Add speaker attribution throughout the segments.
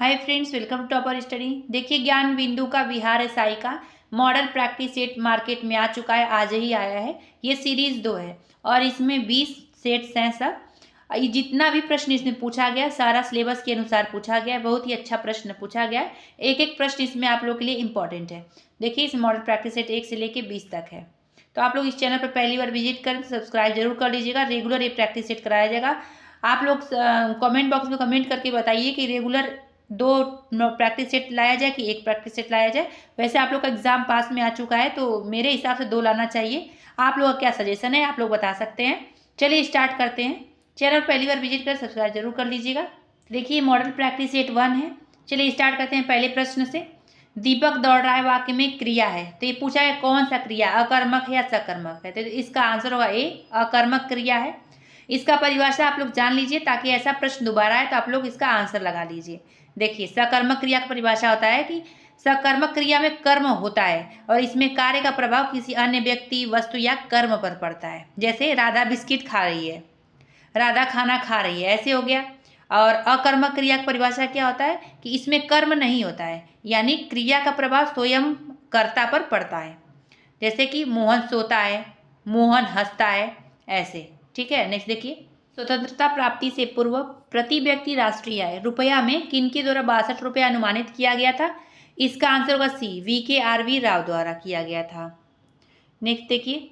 Speaker 1: Hi friends, welcome to topper study. देखिए, ज्ञान बिंदु का Bihar SI का मॉडल प्रैक्टिस सेट मार्केट में आ चुका है, आज ही आया है। ये सीरीज 2 है और इसमें 20 सेट्स हैं सब। ये जितना भी प्रश्न इसमें पूछा गया सारा सिलेबस के अनुसार पूछा गया है। बहुत ही अच्छा प्रश्न पूछा गया है। एक एक प्रश्न इसमें आप लोग के लिए इंपॉर्टेंट है। देखिए, इस मॉडल प्रैक्टिस सेट 1 से लेकर 20 तक है। तो आप लोग इस चैनल पर पहली बार विजिट करें तो सब्सक्राइब जरूर कर लीजिएगा। रेगुलर ये प्रैक्टिस सेट कराया जाएगा। आप लोग कमेंट बॉक्स में कमेंट करके बताइए कि रेगुलर 2 प्रैक्टिस सेट लाया जाए कि 1 प्रैक्टिस सेट लाया जाए। वैसे आप लोग का एग्जाम पास में आ चुका है तो मेरे हिसाब से 2 लाना चाहिए। आप लोग का क्या सजेशन है, आप लोग बता सकते हैं। चलिए स्टार्ट करते हैं। चैनल पहली बार विजिट कर सब्सक्राइब जरूर कर लीजिएगा। देखिए, मॉडल प्रैक्टिस सेट 1 है। चलिए स्टार्ट करते हैं पहले प्रश्न से। दीपक दौड़ रहा है, वाक्य में क्रिया है। तो ये पूछा है कौन सा क्रिया, अकर्मक है या सकर्मक है। तो इसका आंसर होगा ए, अकर्मक क्रिया है। इसका परिभाषा आप लोग जान लीजिए ताकि ऐसा प्रश्न दोबारा आए तो आप लोग इसका आंसर लगा लीजिए। देखिए, सकर्मक क्रिया का परिभाषा होता है कि सकर्मक क्रिया में कर्म होता है और इसमें कार्य का प्रभाव किसी अन्य व्यक्ति, वस्तु या कर्म पर पड़ता है। जैसे राधा बिस्किट खा रही है, राधा खाना खा रही है, ऐसे हो गया। और अकर्मक क्रिया की परिभाषा क्या होता है कि इसमें कर्म नहीं होता है, यानी क्रिया का प्रभाव स्वयं कर्ता पर पड़ता है। जैसे कि मोहन सोता है, मोहन हंसता है, ऐसे। ठीक है, नेक्स्ट देखिए। स्वतंत्रता प्राप्ति से पूर्व प्रति व्यक्ति राष्ट्रीय आय रुपया में किनके द्वारा 62 रुपया अनुमानित किया गया था। इसका आंसर होगा सी, VKRV राव द्वारा किया गया था। नेक्स्ट देखिए।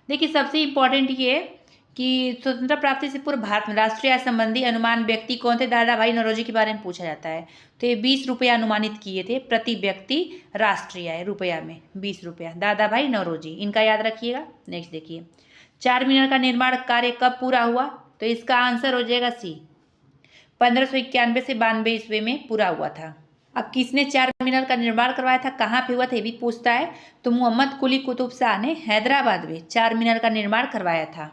Speaker 1: देखिए, सबसे इंपॉर्टेंट ये कि स्वतंत्रता प्राप्ति से पूर्व भारत में राष्ट्रीय आय संबंधी अनुमान व्यक्ति कौन थे। दादा भाई नौरोजी के बारे में पूछा जाता है। तो ये 20 रुपया अनुमानित किए थे प्रति व्यक्ति राष्ट्रीय आय रुपया में, 20 रुपया। दादा भाई नौरोजी, इनका याद रखिएगा। नेक्स्ट देखिए, 4 मीनार का निर्माण कार्य कब पूरा हुआ। तो इसका आंसर हो जाएगा सी, 1591 से 92 ईस्वी में पूरा हुआ था। अब किसने 4 मीनार का निर्माण करवाया था, कहाँ पे हुआ था, ये भी पूछता है। तो मोहम्मद कुली कुतुब शाह ने हैदराबाद में 4 मीनार का निर्माण करवाया था।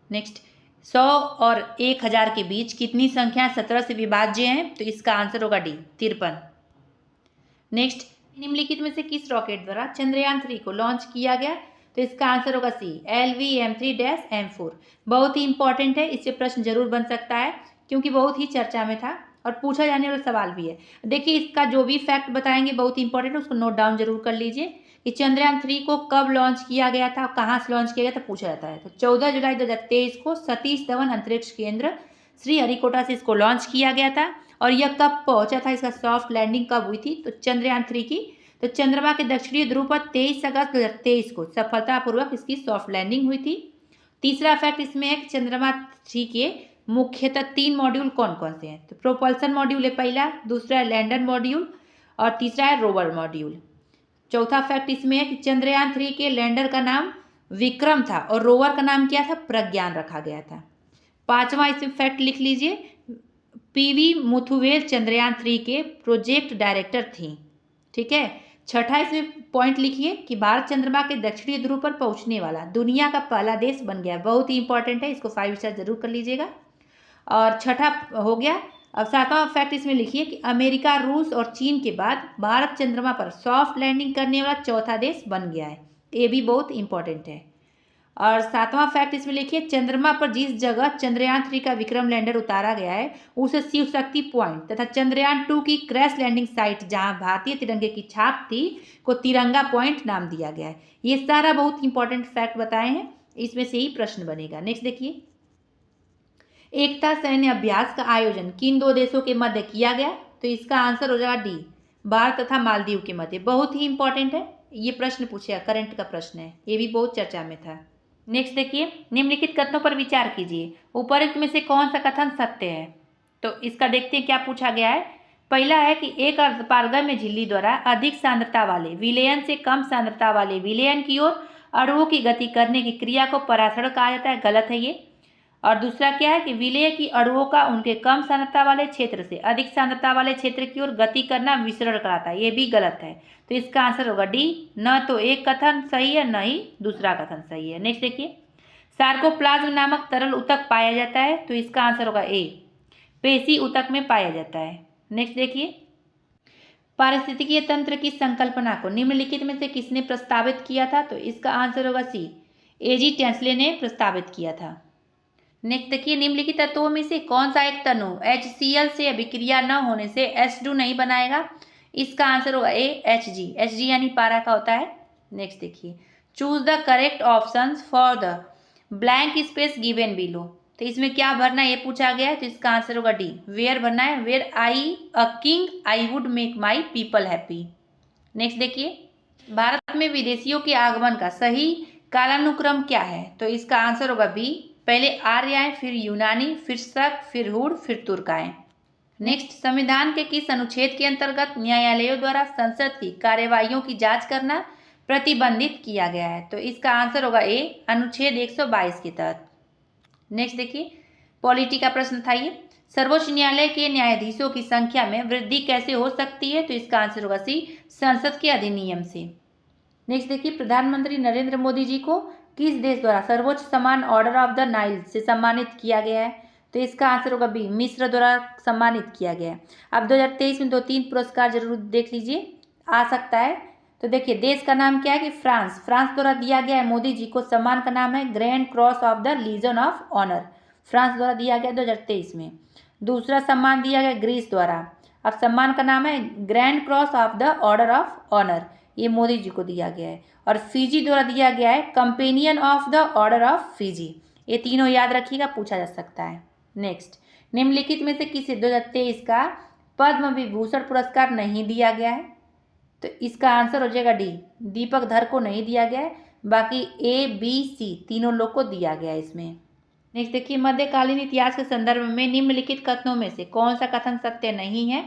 Speaker 1: नेक्स्ट, 100 और 1000 के बीच कितनी संख्या 17 से विभाज्य हैं। तो इसका आंसर होगा डी, 53। नेक्स्ट, निम्नलिखित में से किस रॉकेट द्वारा चंद्रयान 3 को लॉन्च किया गया। तो इसका आंसर होगा सी, LVM3-M4। बहुत ही इंपॉर्टेंट है, इससे प्रश्न जरूर बन सकता है क्योंकि बहुत ही चर्चा में था और पूछा जाने वाला सवाल भी है। देखिए, इसका जो भी फैक्ट बताएंगे बहुत ही इंपॉर्टेंट है, उसको नोट डाउन जरूर कर लीजिए कि चंद्रयान 3 को कब लॉन्च किया गया था, कहाँ से लॉन्च किया गया था, पूछा जाता है। तो 14 जुलाई 2023 को सतीश धवन अंतरिक्ष केंद्र श्रीहरिकोटा से इसको लॉन्च किया गया था। और यह कब पहुंचा था, इसका सॉफ्ट लैंडिंग कब हुई थी। तो चंद्रयान 3 की तो चंद्रमा के दक्षिणी ध्रुव पर 23 अगस्त 2023 को सफलतापूर्वक इसकी सॉफ्ट लैंडिंग हुई थी। तीसरा फैक्ट इसमें है कि चंद्रमा 3 के मुख्यतः 3 मॉड्यूल कौन कौन से हैं। तो प्रोपल्सन मॉड्यूल है पहला, दूसरा है लैंडर मॉड्यूल और तीसरा है रोवर मॉड्यूल। चौथा फैक्ट इसमें है कि चंद्रयान 3 के लैंडर का नाम विक्रम था और रोवर का नाम क्या था, प्रज्ञान रखा गया था। पांचवा इसमें फैक्ट लिख लीजिए, PV मुथुवेल चंद्रयान 3 के प्रोजेक्ट डायरेक्टर थी। ठीक है। छठा इसमें पॉइंट लिखिए कि भारत चंद्रमा के दक्षिणी ध्रुव पर पहुंचने वाला दुनिया का पहला देश बन गया। बहुत ही इंपॉर्टेंट है, इसको 5 स्टार जरूर कर लीजिएगा। और छठा हो गया। अब सातवां फैक्ट इसमें लिखिए कि अमेरिका, रूस और चीन के बाद भारत चंद्रमा पर सॉफ्ट लैंडिंग करने वाला चौथा देश बन गया है। ये भी बहुत इंपॉर्टेंट है। और सातवां फैक्ट इसमें लिखिए, चंद्रमा पर जिस जगह चंद्रयान 3 का विक्रम लैंडर उतारा गया है उसे शिव शक्ति पॉइंट तथा चंद्रयान 2 की क्रैश लैंडिंग साइट जहां भारतीय तिरंगे की छाप थी को तिरंगा पॉइंट नाम दिया गया है। ये सारा बहुत इंपॉर्टेंट फैक्ट बताए हैं, इसमें से ही प्रश्न बनेगा। नेक्स्ट देखिए, एकता सैन्य अभ्यास का आयोजन किन 2 देशों के मध्य किया गया। तो इसका आंसर हो जाएगा डी, भारत तथा मालदीव के मध्य। बहुत ही इंपॉर्टेंट है, ये प्रश्न पूछेगा, करंट का प्रश्न है, ये भी बहुत चर्चा में था। नेक्स्ट देखिए, निम्नलिखित कथनों पर विचार कीजिए, उपरोक्त में से कौन सा कथन सत्य है। तो इसका देखते हैं क्या पूछा गया है। पहला है कि एक अर्धपारगम्य झिल्ली द्वारा अधिक सांद्रता वाले विलयन से कम सांद्रता वाले विलयन की ओर अणुओं की गति करने की क्रिया को परासरण कहा जाता है, गलत है ये। और दूसरा क्या है कि विलय की अणुओं का उनके कम सांद्रता वाले क्षेत्र से अधिक सांद्रता वाले क्षेत्र की ओर गति करना विसरण कराता है, ये भी गलत है। तो इसका आंसर होगा डी, न तो एक कथन सही है न ही दूसरा कथन सही है। नेक्स्ट देखिए, सार्कोप्लाज्म नामक तरल ऊतक पाया जाता है। तो इसका आंसर होगा ए, पेशी ऊतक में पाया जाता है। नेक्स्ट देखिए, पारिस्थितिकीय तंत्र की संकल्पना को निम्नलिखित में से किसने प्रस्तावित किया था। तो इसका आंसर होगा सी, AG टेंसले ने प्रस्तावित किया था। नेक्स्ट देखिए, निम्नलिखित तत्वों में से कौन सा एक तनु HCl से अभिक्रिया न होने से H2 नहीं बनाएगा? इसका आंसर होगा ए Hg। Hg यानी पारा का होता है। नेक्स्ट देखिए, choose the correct option for the blank space given below. तो इसमें क्या भरना है ये पूछा गया है, तो इसका आंसर होगा डी, वेयर भरना है। Were I a king I would make my people happy. Next देखिए, भारत में विदेशियों के आगमन का सही कालानुक्रम क्या है? तो इसका आंसर होगा बी, पहले आर्य आए, फिर यूनानी, फिर शक, फिर हुड़, फिर तुर्क आए। नेक्स्ट, संविधान के किस अनुच्छेद के अंतर्गत न्यायालयों द्वारा संसद की कार्यवाहियों की जांच करना प्रतिबंधित किया गया है? तो इसका आंसर होगा ए, अनुच्छेद 122 के तहत। नेक्स्ट देखिए, पॉलिटी का प्रश्न था ये, सर्वोच्च न्यायालय के न्यायाधीशों की संख्या में वृद्धि कैसे हो सकती है? तो इसका आंसर होगा सी, संसद के अधिनियम से। नेक्स्ट देखिए, प्रधानमंत्री नरेंद्र मोदी जी को किस देश द्वारा सर्वोच्च सम्मान ऑर्डर ऑफ द नाइल से सम्मानित किया गया है? तो इसका आंसर होगा बी, मिस्र द्वारा सम्मानित किया गया है। अब 2023 में 2-3 पुरस्कार जरूर देख लीजिए, आ सकता है। तो देखिए, देश का नाम क्या है कि फ्रांस, फ्रांस द्वारा दिया गया है मोदी जी को। सम्मान का नाम है grand cross of the legion of honour, France द्वारा दिया गया 2023 में। दूसरा सम्मान दिया गया ग्रीस द्वारा। अब सम्मान का नाम है grand cross of the order of honour, ये मोदी जी को दिया गया है। और फिजी द्वारा दिया गया है companion of the order of Fiji. ये तीनों याद रखिएगा, पूछा जा सकता है। नेक्स्ट, निम्नलिखित में से किसे 2023 का पद्म विभूषण पुरस्कार नहीं दिया गया है? तो इसका आंसर हो जाएगा डी, दीपक धर को नहीं दिया गया है, बाकी ए बी सी तीनों लोग को दिया गया है इसमें। नेक्स्ट देखिए, मध्यकालीन इतिहास के संदर्भ में निम्नलिखित कथनों में से कौन सा कथन सत्य नहीं है?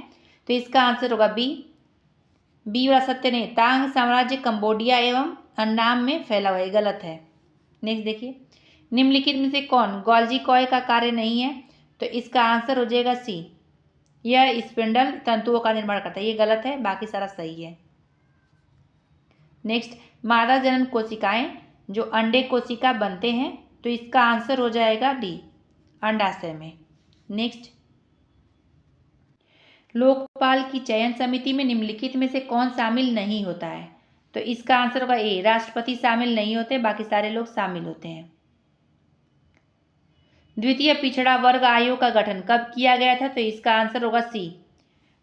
Speaker 1: तो इसका आंसर होगा बी, बी वाला सत्य नहीं। तांग साम्राज्य कंबोडिया एवं अन्नाम में फैला हुआ है, गलत है। नेक्स्ट देखिए, निम्नलिखित में से कौन गॉल्जी कॉय का कार्य नहीं है? तो इसका आंसर हो जाएगा सी, यह स्पिंडल तंतुओं का निर्माण करता है, ये गलत है, बाकी सारा सही है। नेक्स्ट, मादा जनन कोशिकाएं जो अंडे कोशिका बनते हैं, तो इसका आंसर हो जाएगा डी, अंडाशय में। नेक्स्ट, लोकपाल की चयन समिति में निम्नलिखित में से कौन शामिल नहीं होता है? तो इसका आंसर होगा ए, राष्ट्रपति शामिल नहीं होते, बाकी सारे लोग शामिल होते हैं। द्वितीय पिछड़ा वर्ग आयोग का गठन कब किया गया था? तो इसका आंसर होगा सी,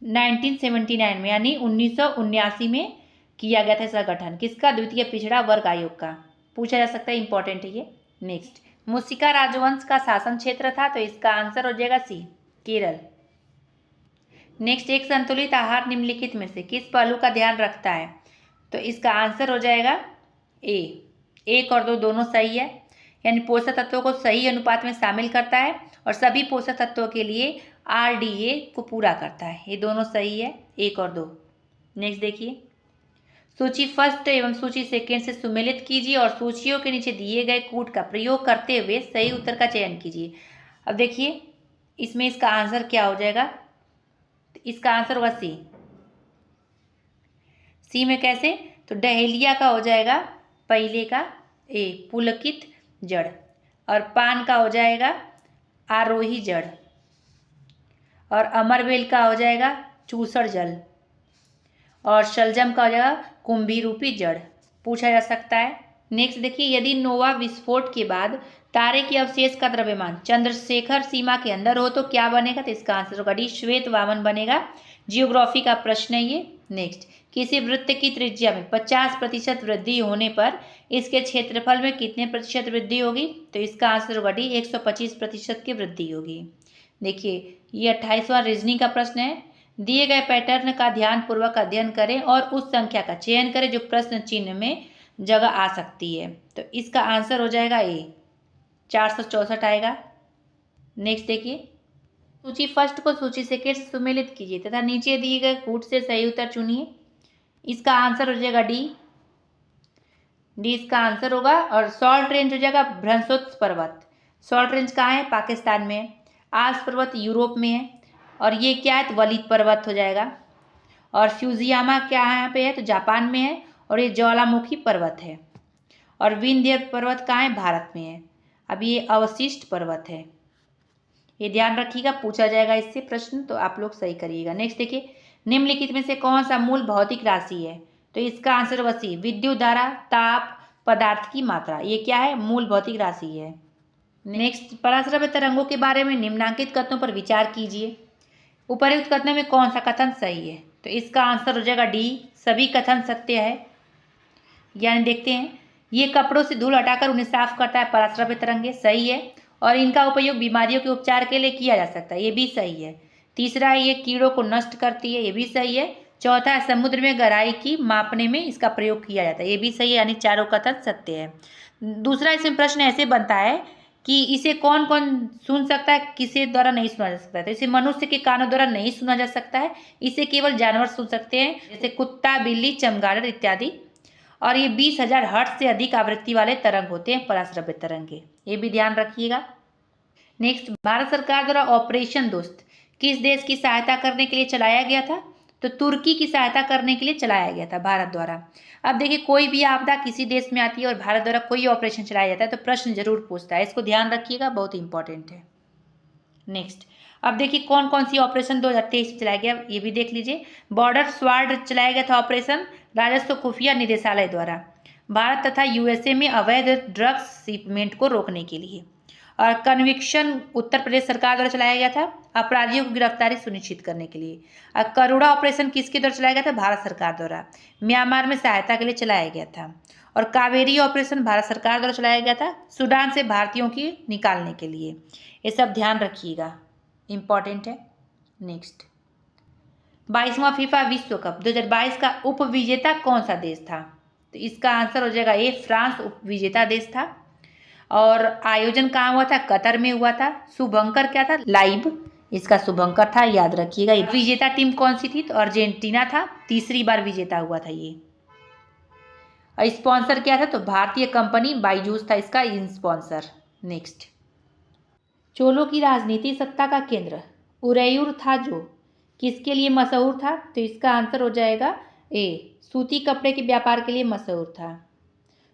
Speaker 1: 1979 में, यानी 1979 में किया गया था इसका गठन। किसका? द्वितीय पिछड़ा वर्ग आयोग का, पूछा जा सकता है, इंपॉर्टेंट है ये। नेक्स्ट, मुशिका राजवंश का शासन क्षेत्र था, तो इसका आंसर हो जाएगा सी, केरल। नेक्स्ट, एक संतुलित आहार निम्नलिखित में से किस पहलू का ध्यान रखता है? तो इसका आंसर हो जाएगा ए, 1 और 2 दोनों सही है, यानी पोषक तत्वों को सही अनुपात में शामिल करता है और सभी पोषक तत्वों के लिए RDA को पूरा करता है, ये दोनों सही है, 1 और 2। नेक्स्ट देखिए, सूची फर्स्ट एवं सूची सेकेंड से सुमेलित कीजिए और सूचियों के नीचे दिए गए कूट का प्रयोग करते हुए सही उत्तर का चयन कीजिए। अब देखिए, इसमें इसका आंसर क्या हो जाएगा? इसका आंसर होगा सी, सी में कैसे? तो डहेलिया का हो जाएगा पहले का ए, पुलकित जड़, और पान का हो जाएगा आरोही जड़, और अमरबेल का हो जाएगा चूसड़ जल, और शलजम का हो जाएगा कुंभी रूपी जड़, पूछा जा सकता है। नेक्स्ट देखिए, यदि नोवा विस्फोट के बाद तारे के अवशेष का द्रव्यमान चंद्रशेखर सीमा के अंदर हो तो क्या बनेगा? तो इसका आंसर होगा डी, श्वेत वामन बनेगा। जियोग्राफी का प्रश्न है ये। नेक्स्ट, किसी वृत्त की त्रिज्या में 50% वृद्धि होने पर इसके क्षेत्रफल में कितने प्रतिशत वृद्धि होगी? तो इसका आंसर होगा डी, 125% की वृद्धि होगी। देखिए, ये 28वां रीजनिंग का प्रश्न है। दिए गए पैटर्न का ध्यानपूर्वक अध्ययन करें और उस संख्या का चयन करें जो प्रश्न चिन्ह में जगह आ सकती है। तो इसका आंसर हो जाएगा ए, 464 आएगा। नेक्स्ट देखिए, सूची फर्स्ट को सूची सेकेंड से सुमेलित कीजिए तथा नीचे दिए गए कूट से सही उत्तर चुनिए। इसका आंसर हो जाएगा डी, इसका आंसर होगा। और सॉल्ट रेंज हो जाएगा भ्रंशोत्स पर्वत। सॉल्ट रेंज कहाँ है? पाकिस्तान में। आल्प्स पर्वत यूरोप में है, और ये क्या है? तो वलीद पर्वत हो जाएगा। और फ्यूजियामा क्या है यहाँ पे है? तो जापान में है, और ये ज्वालामुखी पर्वत है। और विंध्य पर्वत कहाँ है? भारत में है। अब ये अवशिष्ट पर्वत है, ये ध्यान रखिएगा, पूछा जाएगा इससे प्रश्न, तो आप लोग सही करिएगा। नेक्स्ट देखिए, निम्नलिखित में से कौन सा मूल भौतिक राशि है? तो इसका आंसर होगा सी, विद्युत धारा, ताप, पदार्थ की मात्रा। ये क्या है? मूल भौतिक राशि है। नेक्स्ट, पराश्रव्य तरंगों के बारे में निम्नांकित कथनों पर विचार कीजिए। उपर्युक्त कथनों में कौन सा कथन सही है? तो इसका आंसर हो जाएगा डी, सभी कथन सत्य है। यानी देखते हैं, ये कपड़ों से धूल हटाकर उन्हें साफ करता है, पराश्रव्य तरंगे, सही है। और इनका उपयोग बीमारियों के उपचार के लिए किया जा सकता है, ये भी सही है। तीसरा है, ये कीड़ों को नष्ट करती है, ये भी सही है। चौथा है, समुद्र में गहराई की मापने में इसका प्रयोग किया जाता है, ये भी सही है। यानी चारों कथन सत्य है। दूसरा, इसमें प्रश्न ऐसे बनता है कि इसे कौन कौन सुन सकता है, किसी द्वारा नहीं सुना जा सकता है। तो इसे मनुष्य के कानों द्वारा नहीं सुना जा सकता है, इसे केवल जानवर सुन सकते हैं, जैसे कुत्ता, बिल्ली, चमगादड़ इत्यादि। और ये 20,000 हर्ट्ज से अधिक आवृत्ति वाले तरंग होते हैं, पराश्रव्य तरंगे, ये भी ध्यान रखिएगा। नेक्स्ट, भारत सरकार द्वारा ऑपरेशन दोस्त किस देश की सहायता करने के लिए चलाया गया था? तो तुर्की की सहायता करने के लिए चलाया गया था भारत द्वारा। अब देखिए, कोई भी आपदा किसी देश में आती है और भारत द्वारा कोई ऑपरेशन चलाया जाता है तो प्रश्न जरूर पूछता है, इसको ध्यान रखिएगा, बहुत इंपॉर्टेंट है। नेक्स्ट, अब देखिए कौन कौन सी ऑपरेशन 2023 में चलाया गया, ये भी देख लीजिए। बॉर्डर स्वाड चलाया गया था ऑपरेशन राजस्व खुफिया निदेशालय द्वारा भारत तथा यूएसए में अवैध ड्रग्स शिपमेंट को रोकने के लिए। और कन्विक्शन उत्तर प्रदेश सरकार द्वारा चलाया गया था अपराधियों की गिरफ्तारी सुनिश्चित करने के लिए। और करुणा ऑपरेशन किसके द्वारा चलाया गया था? भारत सरकार द्वारा म्यांमार में सहायता के लिए चलाया गया था। और कावेरी ऑपरेशन भारत सरकार द्वारा चलाया गया था सूडान से भारतीयों की निकालने के लिए। ये सब ध्यान रखिएगा, इम्पॉर्टेंट है। नेक्स्ट, 22वां फीफा विश्व कप 2022 का उप विजेता कौन सा देश था? तो इसका आंसर हो जाएगा ए, फ्रांस उप विजेता देश था। और आयोजन कहाँ हुआ था? कतर में हुआ था। शुभंकर क्या था? लाइव, इसका शुभंकर था, याद रखिएगा। विजेता टीम कौन सी थी? तो अर्जेंटीना था, तीसरी बार विजेता हुआ था ये। और स्पॉन्सर क्या था? तो भारतीय कंपनी बाइजूस था इसका स्पॉन्सर। नेक्स्ट, चोलों की राजनीति सत्ता का केंद्र उरैयूर था जो किसके लिए मशहूर था? तो इसका आंसर हो जाएगा ए, सूती कपड़े के व्यापार के लिए मशहूर था।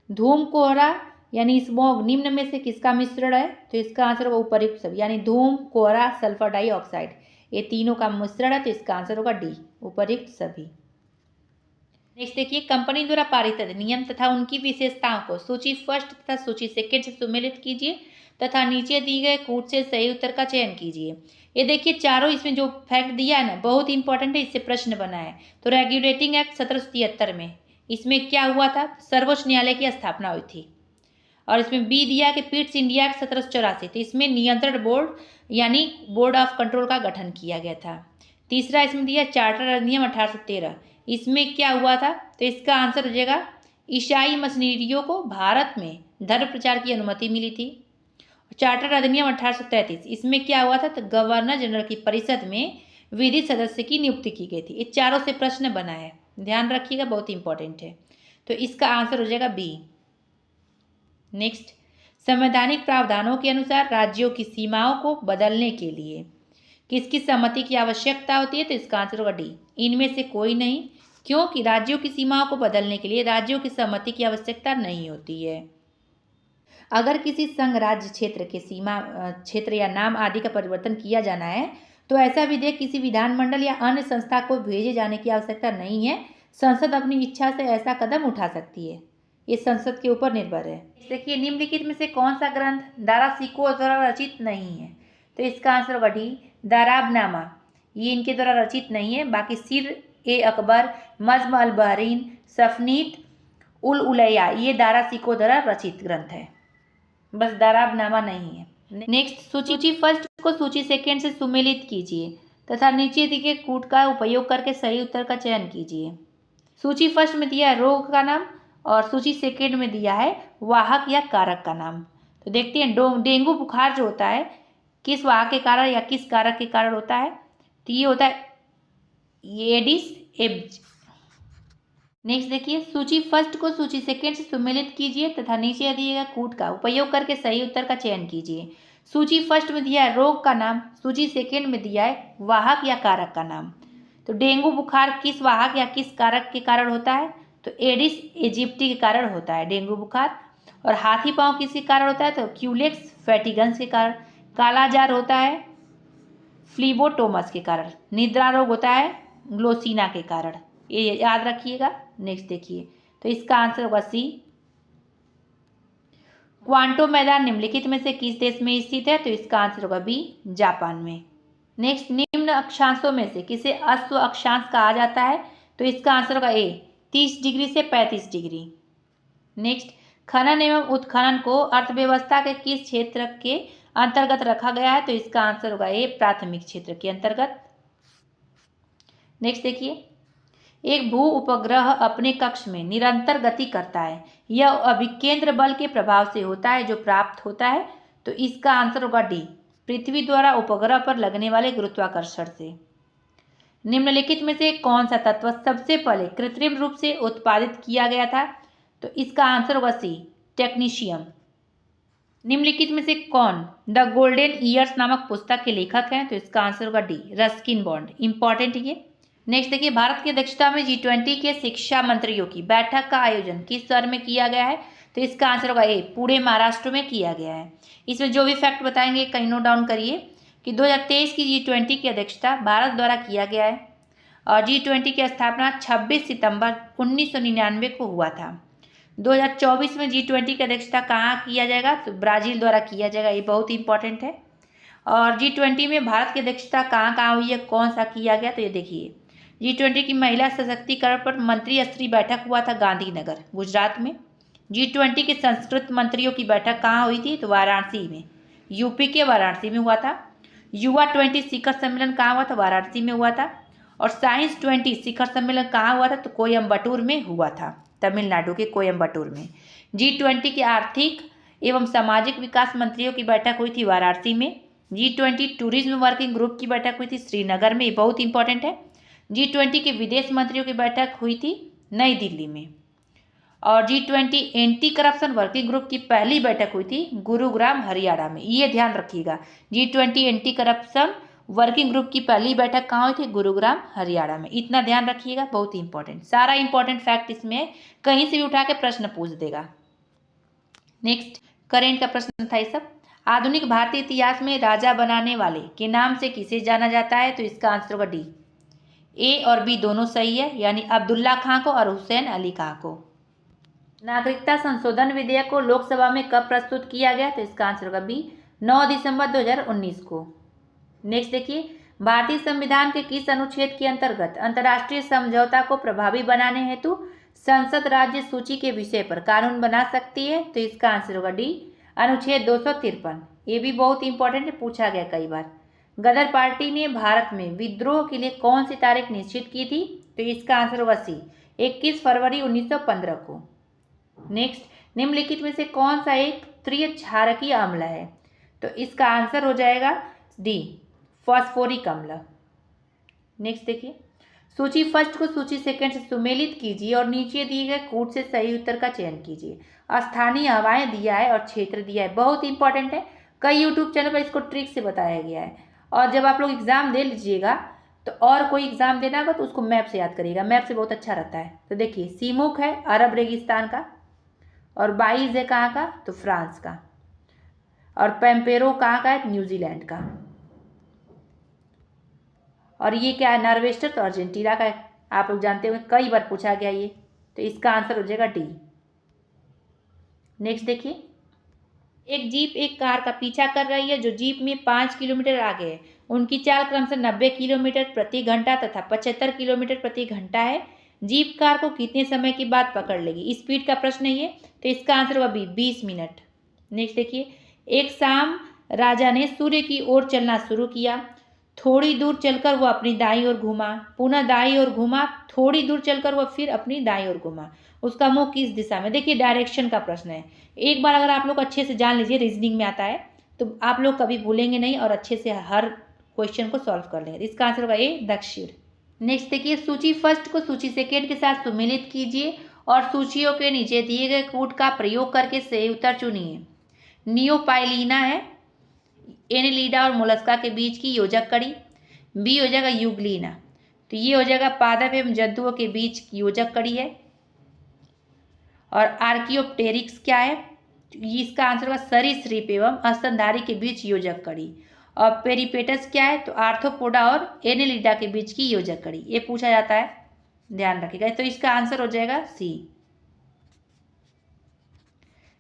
Speaker 1: धूम, कोहरा यानी स्मॉग निम्न में से किसका मिश्रण है? तो इसका आंसर होगा उपर्युक्त सभी, यानी धूम, कोहरा, सल्फर डाइऑक्साइड, ये तीनों का मिश्रण है, तो इसका आंसर होगा डी, उपर्युक्त सभी। नेक्स्ट देखिए, कंपनी द्वारा पारित नियम तथा उनकी विशेषताओं को सूची फर्स्ट तथा सूची सेकेंड से सुमेलित कीजिए तथा नीचे दिए गए कूट से सही उत्तर का चयन कीजिए। ये देखिए, चारों इसमें जो फैक्ट दिया है ना, बहुत इंपॉर्टेंट है, इससे प्रश्न बना है। तो रेगुलेटिंग एक्ट 1773 में इसमें क्या हुआ था? सर्वोच्च न्यायालय की स्थापना हुई थी। और इसमें बी दिया कि पिट्स इंडिया एक्ट 1784, तो इसमें नियंत्रण बोर्ड यानी बोर्ड ऑफ कंट्रोल का गठन किया गया था। तीसरा इसमें दिया चार्टर अधिनियम 1813, इसमें क्या हुआ था? तो इसका आंसर हो जाएगा ईसाई मशीनरियों को भारत में धर्म प्रचार की अनुमति मिली थी। चार्टर अधिनियम 1833, इसमें क्या हुआ था? तो गवर्नर जनरल की परिषद में विधिक सदस्य की नियुक्ति की गई थी। ये चारों से प्रश्न बना है, ध्यान रखिएगा, बहुत इंपॉर्टेंट है। तो इसका आंसर हो जाएगा बी। नेक्स्ट, संवैधानिक प्रावधानों के अनुसार राज्यों की सीमाओं को बदलने के लिए किसकी सहमति की आवश्यकता होती है? तो इसका आंसर होगा डी, इनमें से कोई नहीं, क्योंकि राज्यों की सीमाओं को बदलने के लिए राज्यों की सहमति की आवश्यकता नहीं होती है। अगर किसी संघ राज्य क्षेत्र के सीमा क्षेत्र या नाम आदि का परिवर्तन किया जाना है तो ऐसा विधेयक किसी विधानमंडल या अन्य संस्था को भेजे जाने की आवश्यकता नहीं है, संसद अपनी इच्छा से ऐसा कदम उठा सकती है, ये संसद के ऊपर निर्भर है। देखिए, निम्नलिखित में से कौन सा ग्रंथ दारा सिकोह द्वारा रचित नहीं है? तो इसका आंसर होगा डी, दाराबनामा, ये इनके द्वारा रचित नहीं है। बाकी सिर ए अकबर, मज्म अल बहरीन, सफनीत उल उलैया, ये दारा सिकोह द्वारा रचित ग्रंथ है, बस दाराबनामा नहीं है। नेक्स्ट, सूची फर्स्ट को सूची सेकेंड से सुमेलित कीजिए तथा नीचे दिए गए कूट का उपयोग करके सही उत्तर का चयन कीजिए। सूची फर्स्ट में दिया है रोग का नाम और सूची सेकेंड में दिया है वाहक या कारक का नाम। तो देखते हैं, डेंगू बुखार जो होता है किस वाहक के कारण या किस कारक के कारण होता है? तो ये होता है एडिस एब्ज। नेक्स्ट देखिए, सूची फर्स्ट को सूची सेकेंड से सुमेलित कीजिए तथा नीचे दिए गए कूट का उपयोग करके सही उत्तर का चयन कीजिए। सूची फर्स्ट में दिया है रोग का नाम, सूची सेकेंड में दिया है वाहक या कारक का नाम। तो डेंगू बुखार किस वाहक या किस कारक के कारण होता है? तो एडिस इजिप्टी के कारण होता है डेंगू बुखार। और हाथी पांव किसके कारण होता है? तो क्यूलेक्स फैटिगन्स के कारण। कालाजार होता है फ्लीबोटोमस के कारण। निद्रा रोग होता है ग्लोसिना के कारण, ये याद रखिएगा। नेक्स्ट देखिए, तो इसका आंसर होगा सी, क्वांटो मैदान निम्नलिखित में से किस देश में स्थित है? तो इसका आंसर होगा बी, जापान में। नेक्स्ट, निम्न अक्षांशों में से किसे अश्व अक्षांश कहा जाता है? तो इसका आंसर होगा ए, 30 डिग्री से 35 डिग्री। नेक्स्ट, खनन एवं उत्खनन को अर्थव्यवस्था के किस क्षेत्र के अंतर्गत रखा गया है? तो इसका आंसर होगा ए, प्राथमिक क्षेत्र के अंतर्गत। नेक्स्ट देखिए, एक भू उपग्रह अपने कक्ष में निरंतर गति करता है, यह अभिकेंद्र बल के प्रभाव से होता है जो प्राप्त होता है। तो इसका आंसर होगा डी, पृथ्वी द्वारा उपग्रह पर लगने वाले गुरुत्वाकर्षण से। निम्नलिखित में से कौन सा तत्व सबसे पहले कृत्रिम रूप से उत्पादित किया गया था? तो इसका आंसर होगा सी, टेक्नीशियम। निम्नलिखित में से कौन द गोल्डन ईयर्स नामक पुस्तक के लेखक हैं? तो इसका आंसर होगा डी, रस्किन बॉन्ड। इंपॉर्टेंट है ये। नेक्स्ट देखिए, भारत की अध्यक्षता में G20 के शिक्षा मंत्रियों की बैठक का आयोजन किस शहर में किया गया है? तो इसका आंसर होगा ए, पुणे महाराष्ट्र में किया गया है। इसमें जो भी फैक्ट बताएंगे कहीं नोट डाउन करिए कि 2023 की G20 की अध्यक्षता भारत द्वारा किया गया है और G20 की स्थापना 26 सितंबर 1999 को हुआ था। 2024 में G20 की अध्यक्षता कहाँ किया जाएगा? तो ब्राज़ील द्वारा किया जाएगा। ये बहुत इंपॉर्टेंट है। और G20 में भारत की अध्यक्षता कहाँ कहाँ हुई है, कौन सा किया गया? तो ये देखिए, G20 की महिला सशक्तिकरण पर मंत्री स्तरीय बैठक हुआ था गांधीनगर, गुजरात में। G20 के संस्कृत मंत्रियों की बैठक कहाँ हुई थी? तो वाराणसी में, यूपी के वाराणसी में हुआ था। युवा 20 शिखर सम्मेलन कहाँ हुआ था? वाराणसी में हुआ था। और साइंस 20 शिखर सम्मेलन कहाँ हुआ था? तो कोयम्बटूर में हुआ था, तमिलनाडु के कोयम्बटूर में। G20 के आर्थिक एवं सामाजिक विकास मंत्रियों की बैठक हुई थी वाराणसी में। G20 टूरिज्म वर्किंग ग्रुप की बैठक हुई थी श्रीनगर में, ये बहुत इंपॉर्टेंट है। G20 के विदेश मंत्रियों की बैठक हुई थी नई दिल्ली में। और G20 anti corruption working group की पहली बैठक हुई थी गुरुग्राम, हरियाणा में। ये ध्यान रखिएगा, G20 anti corruption working group की पहली बैठक कहाँ हुई थी? गुरुग्राम, हरियाणा में। इतना ध्यान रखिएगा, बहुत इंपॉर्टेंट। सारा इंपॉर्टेंट फैक्ट इसमें कहीं से भी उठा के प्रश्न पूछ देगा। नेक्स्ट, करेंट का प्रश्न था ये सब। आधुनिक भारतीय इतिहास में राजा बनाने वाले के नाम से किसे जाना जाता है? तो इसका आंसर होगा डी, ए और बी दोनों सही है, यानी अब्दुल्ला खां को और हुसैन अली खां को। नागरिकता संशोधन विधेयक को लोकसभा में कब प्रस्तुत किया गया? तो इसका आंसर होगा बी, 9 दिसंबर 2019 को। नेक्स्ट देखिए, भारतीय संविधान के किस अनुच्छेद के अंतर्गत अंतर्राष्ट्रीय समझौता को प्रभावी बनाने हेतु संसद राज्य सूची के विषय पर कानून बना सकती है? तो इसका आंसर होगा डी, अनुच्छेद 253। ये भी बहुत इंपॉर्टेंट है, पूछा गया कई बार। गदर पार्टी ने भारत में विद्रोह के लिए कौन सी तारीख निश्चित की थी? तो इसका आंसर होगा सी, 21 फरवरी 1915 को। नेक्स्ट, निम्नलिखित में से कौन सा एक त्रिक्षारकीय अम्ल है? तो इसका आंसर हो जाएगा डी, फॉस्फोरिक अम्ल। नेक्स्ट देखिए, सूची फर्स्ट को सूची सेकंड से सुमेलित कीजिए और नीचे दिए गए कूट से सही उत्तर का चयन कीजिए। स्थानीय हवाएं दिया है और क्षेत्र दिया है, बहुत इंपॉर्टेंट है। कई यूट्यूब चैनल पर इसको ट्रिक से बताया गया है। और जब आप लोग एग्जाम दे लीजिएगा तो और कोई एग्जाम देना होगा तो उसको मैप से याद करिएगा, मैप से बहुत अच्छा रहता है। तो देखिए, सीमुक है अरब रेगिस्तान का, और बाइज है कहाँ का? तो फ्रांस का। और पैम्पेरो कहाँ का है? न्यूजीलैंड का। और ये क्या है? नॉर्वेस्टर, तो अर्जेंटीना का है। आप लोग जानते होंगे, कई बार पूछा गया ये। तो इसका आंसर हो जाएगा डी। नेक्स्ट देखिए, एक जीप एक कार का पीछा कर रही है जो जीप में 5 किलोमीटर आगे है। उनकी चाल क्रमशः 90 किलोमीटर प्रति घंटा तथा 75 किलोमीटर प्रति घंटा है। जीप कार को कितने समय के बाद पकड़ लेगी? स्पीड का प्रश्न है ये। तो इसका आंसर होगा बी, 20 मिनट। नेक्स्ट देखिए, एक शाम राजा ने सूर्य की ओर चलना शुरू किया। थोड़ी दूर चलकर वह अपनी दाईं ओर घूमा, पुनः दाईं ओर घूमा, थोड़ी दूर चलकर वह फिर अपनी दाईं ओर घूमा। उसका मुंह किस दिशा में? देखिए, डायरेक्शन का प्रश्न है। एक बार अगर आप लोग अच्छे से जान लीजिए, रीजनिंग में आता है, तो आप लोग कभी भूलेंगे नहीं और अच्छे से हर क्वेश्चन को सॉल्व कर लेंगे। इसका आंसर होगा ए, दक्षिण। नेक्स्ट देखिए, सूची फर्स्ट को सूची सेकेंड के साथ सुमेलित कीजिए और सूचियों के नीचे दिए गए कूट का प्रयोग करके सही उत्तर चुनिए। नियोपाइलिना है एनेलिडा और मोलस्का के बीच की योजक कड़ी। बी हो जाएगा यूग्लिना, तो ये हो जाएगा पादप एवं जंतुओं के बीच की योजक कड़ी है। और आर्कियोप्टेरिक्स क्या है? इसका आंसर होगा सरीसृप एवं स्तनधारी के बीच योजक कड़ी। और पेरिपेटस क्या है? तो आर्थ्रोपोडा और एनेलिडा के बीच की योजक कड़ी। ये पूछा जाता है, ध्यान रखिएगा। तो इसका आंसर हो जाएगा सी।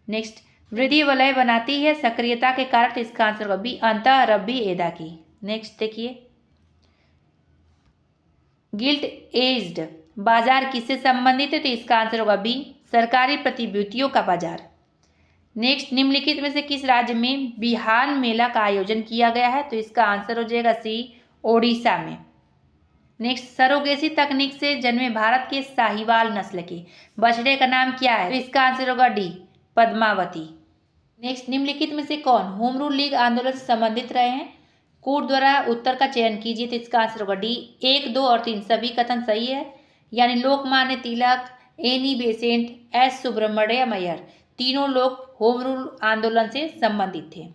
Speaker 1: नेक्स्ट, वृद्धि वलय बनाती है सक्रियता के कारण, तो इसका आंसर होगा बी, अंतः रब्बी एदा की। नेक्स्ट देखिए, गिल्ट एज्ड बाजार किससे संबंधित है, तो इसका आंसर होगा बी, सरकारी प्रतिभूतियों का बाजार। नेक्स्ट, निम्नलिखित में से किस राज्य में बिहान मेला का आयोजन किया गया है, तो इसका आंसर हो जाएगा सी, ओडिशा में। नेक्स्ट, सरोगेसी तकनीक से जन्मे भारत के साहिवाल नस्ल के बछड़े का नाम क्या है, तो इसका आंसर होगा डी, पद्मावती। नेक्स्ट, निम्नलिखित में से कौन होम रूल लीग आंदोलन से संबंधित रहे हैं, कोर्ट द्वारा उत्तर का चयन कीजिए, तो इसका आंसर होगा डी, 1, 2 और 3 सभी कथन सही है। यानी लोकमान्य तिलक, एनी बेसेंट, एस सुब्रमण्यम अय्यर, तीनों लोग होम रूल आंदोलन से संबंधित थे।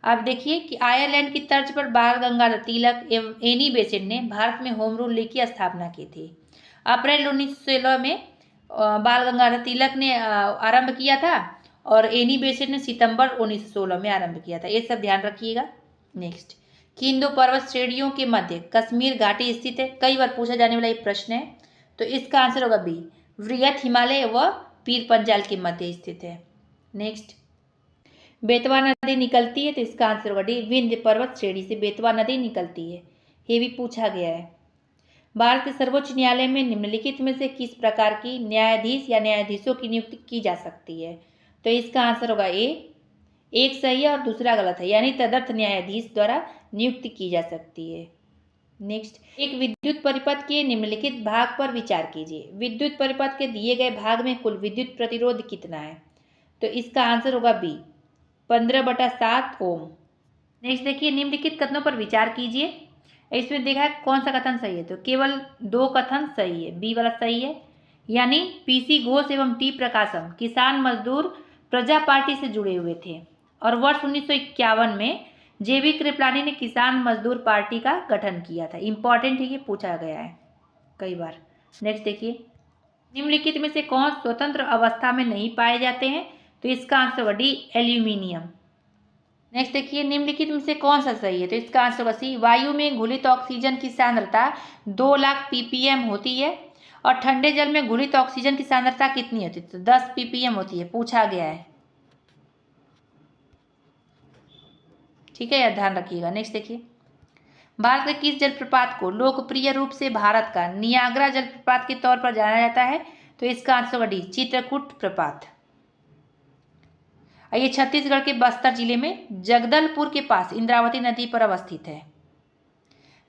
Speaker 1: अब देखिए कि आयरलैंड की तर्ज पर बाल गंगाधर तिलक एवं एनी बेसेंट ने भारत में होम रूल लीग की स्थापना की थी। अप्रैल 1916 में बाल गंगाधर तिलक ने आरंभ किया था और एनी बेसेंट ने सितंबर 1916 में आरंभ किया था, ये सब ध्यान रखिएगा। नेक्स्ट, किन दो पर्वत श्रेणियों के मध्य कश्मीर घाटी स्थित है, कई बार पूछा जाने वाला ये प्रश्न है, तो इसका आंसर होगा बी, वृहत हिमालय व पीर पंजाल के मध्य स्थित है। नेक्स्ट, बेतवा नदी निकलती है, तो इसका आंसर होगा डी, विंध्य पर्वत श्रेणी से बेतवा नदी निकलती है, ये भी पूछा गया है। भारत के सर्वोच्च न्यायालय में निम्नलिखित में से किस प्रकार की न्यायाधीश या न्यायाधीशों की नियुक्ति की जा सकती है, तो इसका आंसर होगा ए, एक सही है और दूसरा गलत है, यानी तदर्थ न्यायाधीश द्वारा नियुक्ति की जा सकती है। नेक्स्ट, एक विद्युत परिपथ के निम्नलिखित भाग पर विचार कीजिए, विद्युत परिपथ के दिए गए भाग में कुल विद्युत प्रतिरोध कितना है, तो इसका आंसर होगा बी, 15/7 ओम। नेक्स्ट देखिए, निम्नलिखित कथनों पर विचार कीजिए, इसमें देखा है कौन सा कथन सही है, तो केवल 2 कथन सही है, बी वाला सही है। यानी पीसी घोष एवं टी प्रकाशम किसान मजदूर प्रजा पार्टी से जुड़े हुए थे और वर्ष 1951 में जेबी कृपलानी ने किसान मजदूर पार्टी का गठन किया था। इंपॉर्टेंट है, ये पूछा गया है कई बार। नेक्स्ट देखिए, निम्नलिखित में से कौन स्वतंत्र अवस्था में नहीं पाए जाते हैं, तो इसका आंसर होगा डी, एल्यूमिनियम। नेक्स्ट देखिए, निम्नलिखित में से कौन सा सही है, तो इसका आंसर होगा सी, वायु में घुलित ऑक्सीजन की सांद्रता 2 लाख ppm होती है और ठंडे जल में घुलित ऑक्सीजन की सांद्रता कितनी होती है, तो 10 ppm होती है, पूछा गया है। ठीक है, यह ध्यान रखिएगा। नेक्स्ट देखिए, भारत के किस जलप्रपात को लोकप्रिय रूप से भारत का नियाग्रा जलप्रपात के तौर पर जाना जाता है, तो इसका आंसर होगा डी, चित्रकूट प्रपात। ये छत्तीसगढ़ के बस्तर जिले में जगदलपुर के पास इंद्रावती नदी पर अवस्थित है।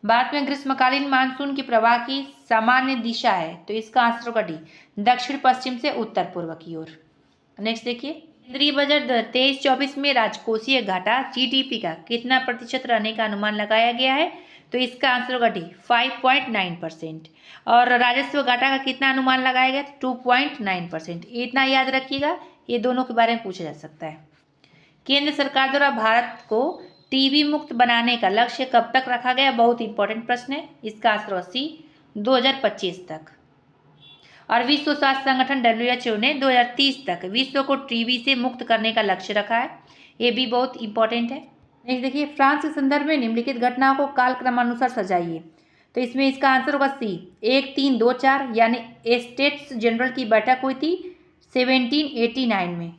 Speaker 1: भारत में ग्रीष्मकालीन मानसून की प्रवाह की सामान्य दिशा है, तो इसका आंसर होगा डी, दक्षिण पश्चिम से उत्तर पूर्व की ओर। नेक्स्ट देखिए, केंद्रीय बजट 23-24 में राजकोषीय घाटा जीडीपी का कितना प्रतिशत रहने का अनुमान लगाया गया है, तो इसका आंसर होगा डी, 5.9%। और राजस्व घाटा का कितना अनुमान लगाया गया, 2.9%। इतना याद रखिएगा, ये दोनों के बारे में पूछा जा सकता है। केंद्र सरकार द्वारा भारत को टीबी मुक्त बनाने का लक्ष्य कब तक रखा गया, बहुत इंपॉर्टेंट प्रश्न है, इसका आंसर होगा सी, 2025 तक। और विश्व स्वास्थ्य संगठन WHO ने 2030 तक विश्व को टीबी से मुक्त करने का लक्ष्य रखा है, ये भी बहुत इंपॉर्टेंट है। नेक्स्ट देखिए, फ्रांस के संदर्भ में निम्नलिखित घटनाओं को कालक्रमानुसार सजाइए, तो इसमें इसका आंसर होगा सी, 1324, यानी एस्टेट्स जनरल की बैठक हुई थी 1789 में।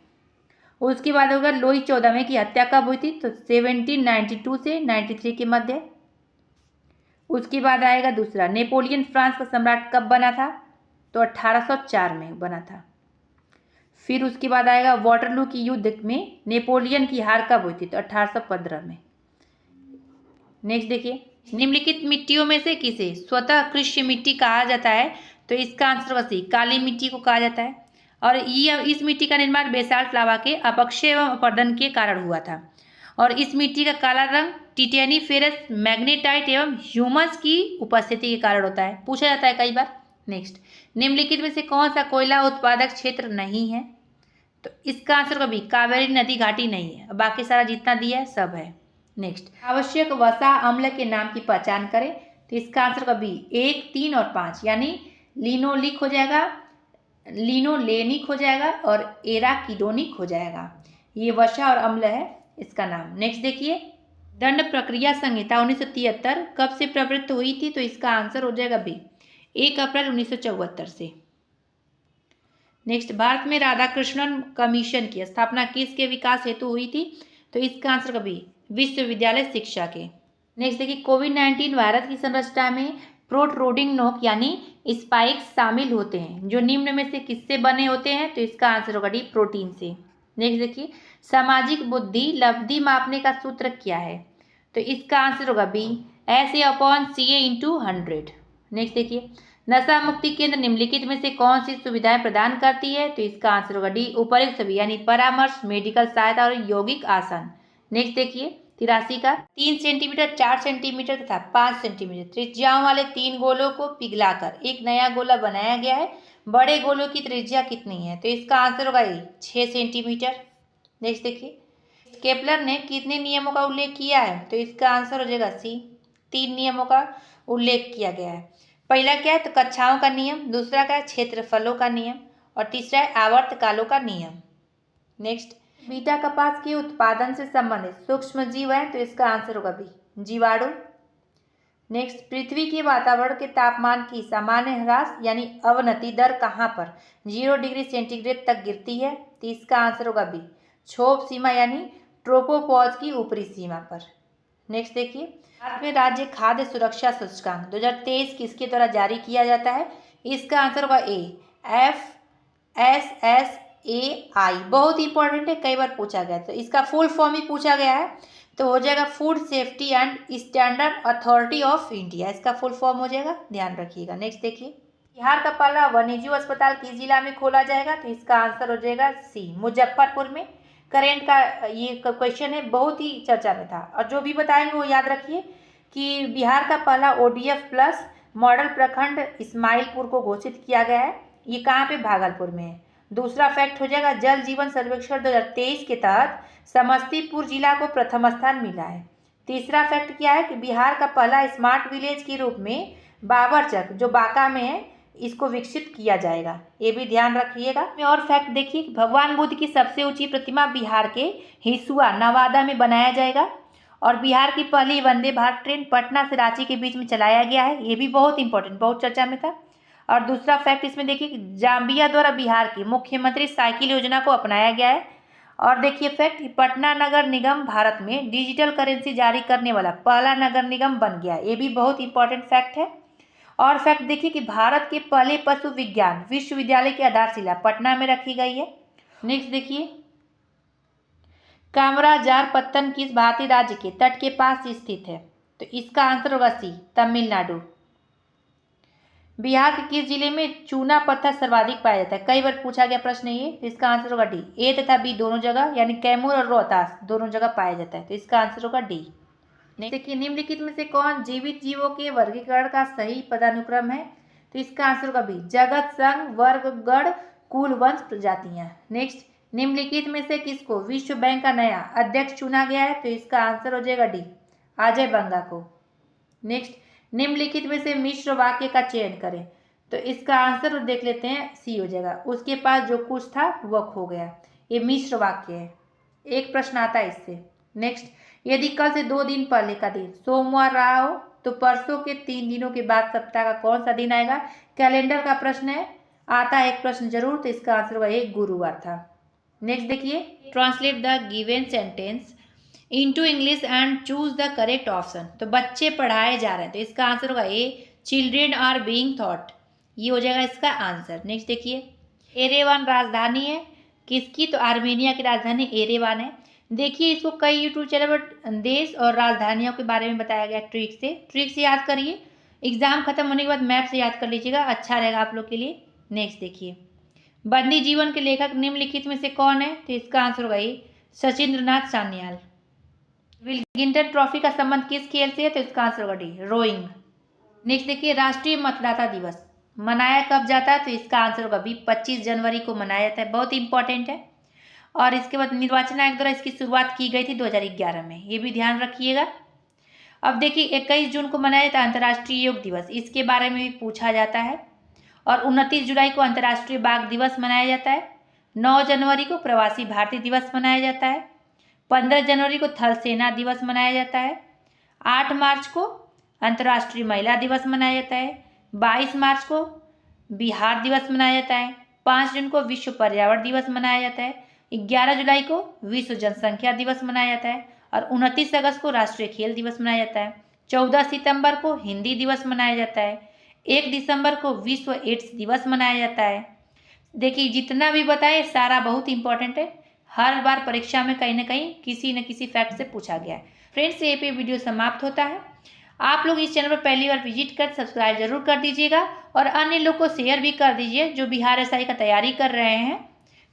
Speaker 1: उसके बाद होगा लोई 14वें की हत्या कब हुई थी, तो 1792 से 93 के मध्य। उसके बाद आएगा दूसरा, नेपोलियन फ्रांस का सम्राट कब बना था, तो 1804 में बना था। फिर उसके बाद आएगा वाटरलू की युद्ध में नेपोलियन की हार कब हुई थी, तो 1815 में। नेक्स्ट देखिए, निम्नलिखित मिट्टियों में से किसे स्वतः कृष्य मिट्टी कहा जाता है, तो इसका आंसर होगा सी, काली मिट्टी को कहा जाता है। और इस मिट्टी का निर्माण बेसाल्ट लावा के अपक्षय एवं अपरदन के कारण हुआ था और इस मिट्टी का काला रंग टिटेनी फेरस मैग्नेटाइट एवं ह्यूमस की उपस्थिति के कारण होता है, पूछा जाता है कई बार। नेक्स्ट, निम्नलिखित में से कौन सा कोयला उत्पादक क्षेत्र नहीं है, तो इसका आंसर कभी कावेरी नदी घाटी नहीं है, बाकी सारा जितना दिया है सब है। नेक्स्ट, आवश्यक वसा अम्ल के नाम की पहचान करें, तो इसका आंसर कभी 1, 3 और 5, यानी लिनोलिक हो जाएगा, लिनोलेनिक हो जाएगा और एराकिडोनिक हो जाएगा। ये वसा और अम्ल है इसका नाम। नेक्स्ट देखिए, दंड प्रक्रिया संहिता 1973 कब से प्रवृत्त हुई थी, तो इसका आंसर हो जाएगा बी, 1 अप्रैल 1974 से। नेक्स्ट, भारत में राधाकृष्णन कमीशन की स्थापना किसके विकास हेतु हुई थी? तो इसका आंसर होगा बी, विश्वविद्यालय शिक्षा के। नेक्स्ट देखिए, कोविड-19 वायरस की संरचना में प्रोट्रूडिंग नोक यानी स्पाइक्स शामिल होते हैं, जो निम्न में से किससे बने होते हैं? तो इसका आंसर होगा डी, प्रोटीन से। नेक्स्ट देखिए, सामाजिक बुद्धि लब्धि मापने का सूत्र क्या है? तो इसका आंसर होगा बी, SA/CA/100। नेक्स्ट देखिए, नशा मुक्ति केंद्र निम्नलिखित में से कौन सी सुविधाएं प्रदान करती है? तो इसका आंसर होगा डी, उपयुक्त सभी यानी परामर्श, मेडिकल सहायता और यौगिक आसन। नेक्स्ट देखिए, 83 का 3 सेंटीमीटर, 4 सेंटीमीटर तथा 5 सेंटीमीटर त्रिज्याओं वाले 3 गोलों को पिघलाकर एक नया गोला बनाया गया है। बड़े गोलों की त्रिज्या कितनी है? तो इसका आंसर होगा ए, 6 सेंटीमीटर। नेक्स्ट देखिए, केपलर ने कितने नियमों का उल्लेख किया है? तो इसका आंसर हो जाएगा सी, 3 नियमों का उल्लेख किया गया है। पहला क्या है? तो कक्षाओं का नियम, दूसरा क्या है? क्षेत्रफलों का नियम, और तीसरा है आवर्तकालों का नियम। नेक्स्ट, बीटा कपास के उत्पादन से संबंधित सूक्ष्म जीव है, तो इसका आंसर होगा बी, जीवाणु। नेक्स्ट, पृथ्वी के वातावरण के तापमान की सामान्य ह्रास यानी अवनति दर कहाँ पर 0 डिग्री सेंटीग्रेड तक गिरती है? तो इसका आंसर होगा बी, क्षोभ सीमा यानी ट्रोपोपॉज की ऊपरी सीमा पर। नेक्स्ट देखिए, भारत में राज्य खाद्य सुरक्षा सूचकांक 2023 किसके द्वारा जारी किया जाता है? इसका आंसर होगा ए, FSSAI। बहुत इंपॉर्टेंट है, कई बार पूछा गया, तो इसका फुल फॉर्म ही पूछा गया है, तो हो जाएगा food safety and standard authority of India. इसका फुल फॉर्म हो जाएगा, ध्यान रखिएगा। नेक्स्ट देखिए, बिहार का पहला वन्यजीव अस्पताल किस जिला में खोला जाएगा? तो इसका आंसर हो जाएगा सी, मुजफ्फरपुर में। करेंट का ये क्वेश्चन है, बहुत ही चर्चा में था, और जो भी बताएंगे वो याद रखिए कि बिहार का पहला ODF प्लस मॉडल प्रखंड इस्माइलपुर को घोषित किया गया है। ये कहाँ पे? भागलपुर में है। दूसरा फैक्ट हो जाएगा, जल जीवन सर्वेक्षण 2023 के तहत समस्तीपुर जिला को प्रथम स्थान मिला है। तीसरा फैक्ट क्या है कि बिहार का पहला स्मार्ट विलेज के रूप में बाबरचक, जो बांका में है, इसको विकसित किया जाएगा, ये भी ध्यान रखिएगा। और फैक्ट देखिए, भगवान बुद्ध की सबसे ऊंची प्रतिमा बिहार के हिसुआ नवादा में बनाया जाएगा, और बिहार की पहली वंदे भारत ट्रेन पटना से रांची के बीच में चलाया गया है, ये भी बहुत इंपॉर्टेंट, बहुत चर्चा में था। और दूसरा फैक्ट इसमें देखिए कि जाम्बिया द्वारा बिहार की मुख्यमंत्री साइकिल योजना को अपनाया गया है। और देखिए फैक्ट, पटना नगर निगम भारत में डिजिटल करेंसी जारी करने वाला पहला नगर निगम बन गया, ये भी बहुत इंपॉर्टेंट फैक्ट है। और फैक्ट देखिए कि भारत के पहले पशु विज्ञान विश्वविद्यालय की आधारशिला पटना में रखी गई है। नेक्स्ट देखिए, कामराजार किस भारतीय राज्य के तट के पास स्थित है? तो इसका आंसर होगा सी, तमिलनाडु। बिहार के किस जिले में चूना पत्थर सर्वाधिक पाया जाता है? कई बार पूछा गया प्रश्न ये, तो इसका आंसर होगा डी, ए तथा बी दोनों जगह, यानी कैमूर और रोहतास दोनों जगह पाया जाता है, तो इसका आंसर होगा डी। देखिए, निम्नलिखित में से कौन जीवित जीवों के वर्गीकरण का सही पदानुक्रम है? तो इसका आंसर होगा बी, जगत संघ वर्ग गण कुल वंश प्रजातियां। नेक्स्ट, निम्नलिखित में से किसको विश्व बैंक का नया अध्यक्ष चुना गया है? तो इसका आंसर हो जाएगा डी, अजय बंगा को। नेक्स्ट, निम्नलिखित में से मिश्र वाक्य का चयन करें, तो इसका आंसर देख लेते हैं, सी हो जाएगा, उसके पास जो कुछ था वह खो गया, ये मिश्र वाक्य है, एक प्रश्न आता है इससे। नेक्स्ट, यदि कल से 2 दिन पहले का दिन सोमवार रहा हो तो परसों के 3 दिनों के बाद सप्ताह का कौन सा दिन आएगा? कैलेंडर का प्रश्न है, आता है एक प्रश्न जरूर, तो इसका आंसर होगा एक गुरुवार था। नेक्स्ट देखिए, translate the given sentence into English and choose the correct option. तो बच्चे पढ़ाए जा रहे हैं, तो इसका आंसर होगा ए, चिल्ड्रेन आर बीइंग थॉट, ये हो जाएगा इसका आंसर। नेक्स्ट देखिए, एरेवान राजधानी है किसकी? तो आर्मेनिया की राजधानी एरेवान है। देखिए, इसको कई यूट्यूब चैनल पर देश और राजधानियों के बारे में बताया गया, ट्रिक से याद करिए, एग्जाम खत्म होने के बाद मैप से याद कर लीजिएगा, अच्छा रहेगा आप लोग के लिए। नेक्स्ट देखिए, बंदी जीवन के लेखक निम्नलिखित में से कौन है? तो इसका आंसर होगा ए, सचिंद्रनाथ सान्याल। विल्किंसन ट्रॉफी का संबंध किस खेल से है? तो इसका आंसर होगा डी, रोइंग। नेक्स्ट देखिए, राष्ट्रीय मतदाता दिवस मनाया कब जाता है? तो इसका आंसर होगा बी, 25 जनवरी को मनाया जाता है, बहुत इंपॉर्टेंट है। और इसके बाद निर्वाचन आयोग द्वारा इसकी शुरुआत की गई थी 2011 में, ये भी ध्यान रखिएगा। अब देखिए, 21 जून को मनाया जाता है अंतर्राष्ट्रीय योग दिवस, इसके बारे में भी पूछा जाता है। और 29 जुलाई को अंतर्राष्ट्रीय बाघ दिवस मनाया जाता है। 9 जनवरी को प्रवासी भारतीय दिवस मनाया जाता है। 15 जनवरी को थल सेना दिवस मनाया जाता है। 8 मार्च को अंतर्राष्ट्रीय महिला दिवस मनाया जाता है। 22 मार्च को बिहार दिवस मनाया जाता है। 5 जून को विश्व पर्यावरण दिवस मनाया जाता है। 11 जुलाई को विश्व जनसंख्या दिवस मनाया जाता है और 29 अगस्त को राष्ट्रीय खेल दिवस मनाया जाता है। 14 सितंबर को हिंदी दिवस मनाया जाता है। 1 दिसंबर को विश्व एड्स दिवस मनाया जाता है। देखिए जितना भी बताए सारा बहुत इंपॉर्टेंट है, हर बार परीक्षा में कहीं ना कहीं किसी न किसी फैक्ट से पूछा गया है। फ्रेंड्स ये पे वीडियो समाप्त होता है। आप लोग इस चैनल पर पहली बार विजिट कर सब्सक्राइब जरूर कर दीजिएगा और अन्य लोग को शेयर भी कर दीजिए जो बिहार एसआई का तैयारी कर रहे हैं।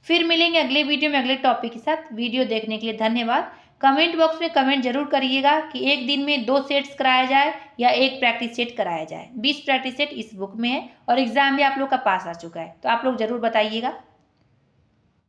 Speaker 1: फिर मिलेंगे अगले वीडियो में अगले टॉपिक के साथ। वीडियो देखने के लिए धन्यवाद। कमेंट बॉक्स में कमेंट जरूर करिएगा कि एक दिन में 2 सेट्स कराया जाए या एक प्रैक्टिस सेट कराया जाए। 20 प्रैक्टिस सेट इस बुक में है और एग्जाम भी आप लोग का पास आ चुका है, तो आप लोग जरूर बताइएगा।